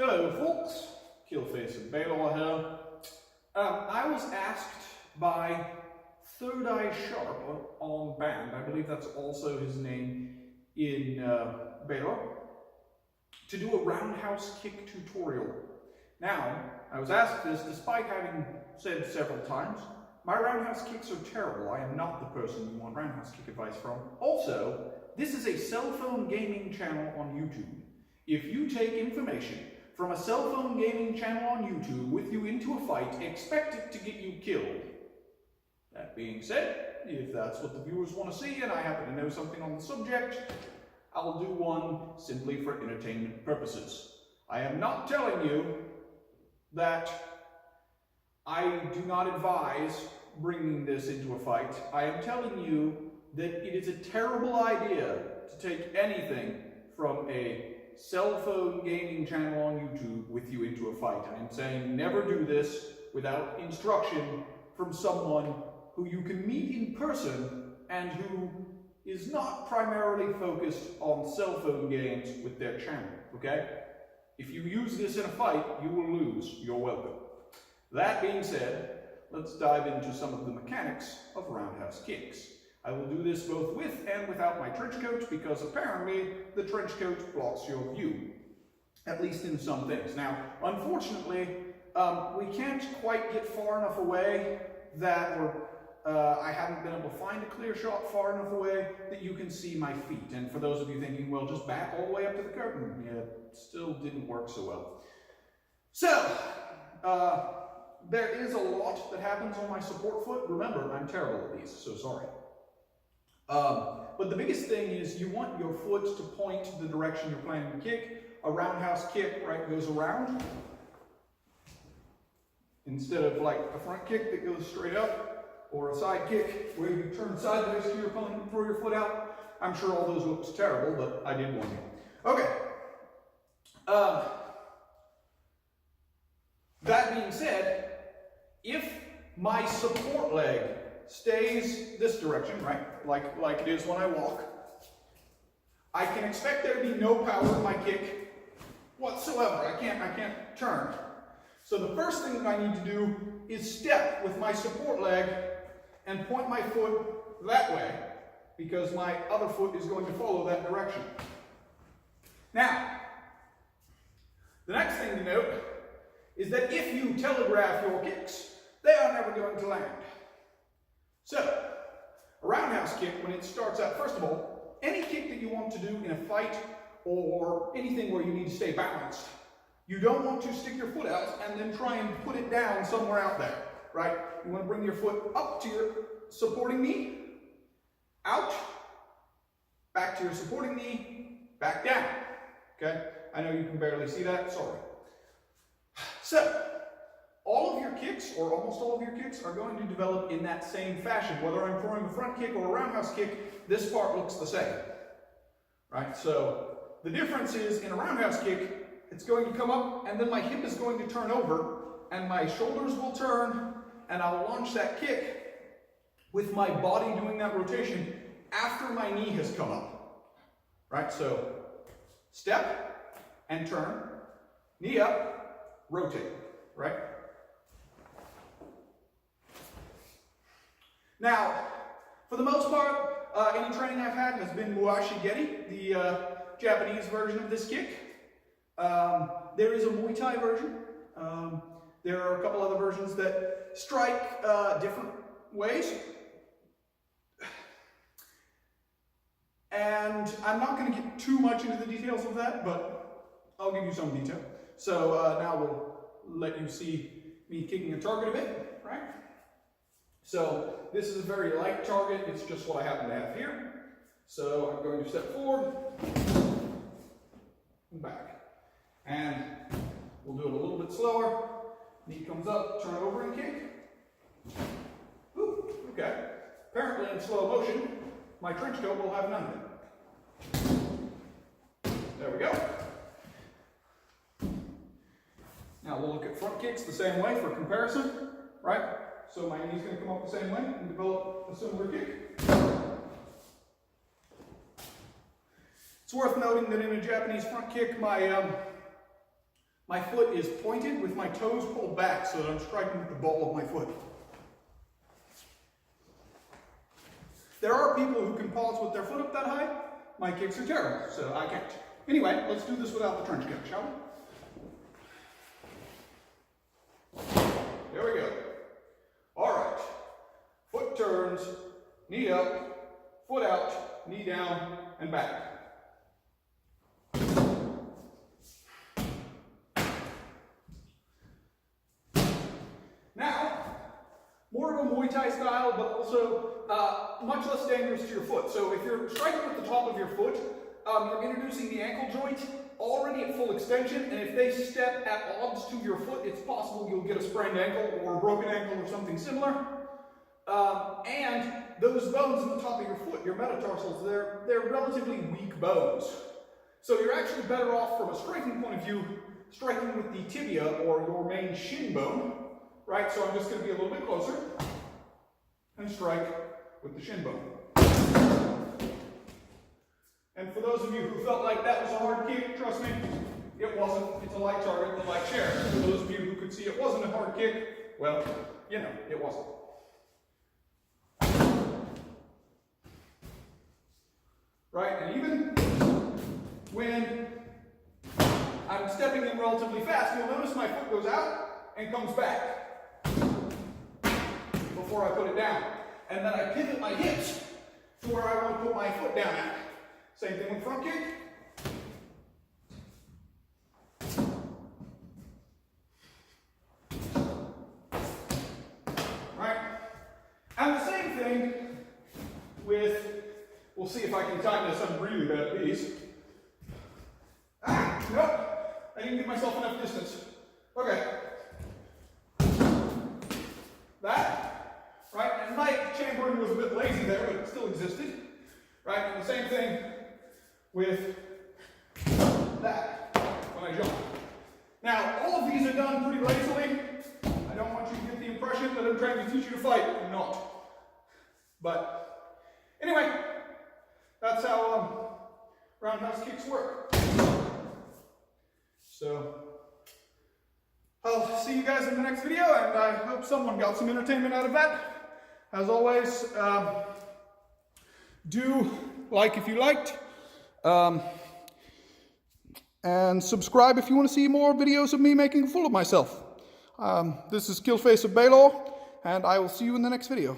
Hello folks, Killface and Baylor here. I was asked by Third Eye Sharp on band, I believe that's also his name in Baylor, to do a roundhouse kick tutorial. Now, I was asked this despite having said several times, my roundhouse kicks are terrible. I am not the person you want roundhouse kick advice from. Also, this is a cell phone gaming channel on YouTube. If you take information from a cell phone gaming channel on YouTube with you into a fight, expect it to get you killed. That being said, if that's what the viewers want to see and I happen to know something on the subject, I'll do one simply for entertainment purposes. I am not telling you that I do not advise bringing this into a fight. I am telling you that it is a terrible idea to take anything from a cell phone gaming channel on YouTube with you into a fight. I am saying never do this without instruction from someone who you can meet in person and who is not primarily focused on cell phone games with their channel, okay? If you use this in a fight, you will lose. You're welcome. That being said, let's dive into some of the mechanics of roundhouse kicks. I will do this both with and without my trench coat because apparently the trench coat blocks your view, at least in some things. Now, unfortunately, we can't quite get far enough away that I haven't been able to find a clear shot far enough away that you can see my feet. And for those of you thinking, well, just back all the way up to the curtain, yeah, it still didn't work so well. So, there is a lot that happens on my support foot. Remember, I'm terrible at these, so sorry. But the biggest thing is you want your foot to point to the direction you're planning to kick. A roundhouse kick, right, goes around instead of like a front kick that goes straight up, or a side kick where you turn sideways to your opponent and throw your foot out. I'm sure all those looked terrible, but I did warn you. Okay. That being said, if my support leg stays this direction, right, like it is when I walk, I can expect there to be no power in my kick whatsoever. I can't turn. So the first thing that I need to do is step with my support leg and point my foot that way, because my other foot is going to follow that direction. Now, the next thing to note is that if you telegraph your kicks, they are never going to land. So, a roundhouse kick, when it starts out, first of all, any kick that you want to do in a fight or anything where you need to stay balanced, you don't want to stick your foot out and then try and put it down somewhere out there, right? You want to bring your foot up to your supporting knee, out, back to your supporting knee, back down, okay? I know you can barely see that, sorry. So, all of your kicks, or almost all of your kicks, are going to develop in that same fashion. Whether I'm throwing a front kick or a roundhouse kick, this part looks the same, right? So, the difference is in a roundhouse kick, it's going to come up, and then my hip is going to turn over, and my shoulders will turn, and I'll launch that kick with my body doing that rotation after my knee has come up, right? So, step and turn, knee up, rotate, right? Now, for the most part, any training I've had has been Muashi Geri, the Japanese version of this kick. There is a Muay Thai version. There are a couple other versions that strike different ways. And I'm not going to get too much into the details of that, but I'll give you some detail. So now we'll let you see me kicking a target a bit, right? So this is a very light target. It's just what I happen to have here. So I'm going to step forward and back. And we'll do it a little bit slower. Knee comes up, turn over and kick. Ooh, okay. Apparently in slow motion, my trench coat will have none of it. There we go. Now we'll look at front kicks the same way for comparison, right? So my knee's going to come up the same way and develop a similar kick. It's worth noting that in a Japanese front kick, my my foot is pointed with my toes pulled back so that I'm striking with the ball of my foot. There are people who can pause with their foot up that high. My kicks are terrible, so I can't. Anyway, let's do this without the trench kick, shall we? There we go. All right. Foot turns, knee up, foot out, knee down, and back. Now, more of a Muay Thai style, but also much less dangerous to your foot. So if you're striking with the top of your foot, you're introducing the ankle joint already at full extension, and if they step at odds to your foot, it's possible you'll get a sprained ankle or a broken ankle or something similar. And those bones on the top of your foot, your metatarsals, they're relatively weak bones. So you're actually better off from a striking point of view, striking with the tibia or your main shin bone, right? So I'm just going to be a little bit closer and strike with the shin bone. And for those of you who felt like that was a hard kick, trust me, it wasn't. It's a light target and a light share. For those of you who could see it wasn't a hard kick, well, you know, it wasn't. Right, and even when I'm stepping in relatively fast, you'll notice my foot goes out and comes back before I put it down. And then I pivot my hips to where I want to put my foot down at. Same thing with front kick. Right? And the same thing with, we'll see if I can time this. I'm really bad at these. Ah, nope. I didn't give myself enough distance. Okay. That, right? And my chambering was a bit lazy there, but it still existed. Right? And the same thing with that when I jump. Now, all of these are done pretty lazily. I don't want you to get the impression that I'm trying to teach you to fight. I'm not. But anyway, that's how roundhouse kicks work. So, I'll see you guys in the next video, and I hope someone got some entertainment out of that. As always, do like if you liked, and subscribe if you want to see more videos of me making a fool of myself. This is Killface of Baylor, and I will see you in the next video.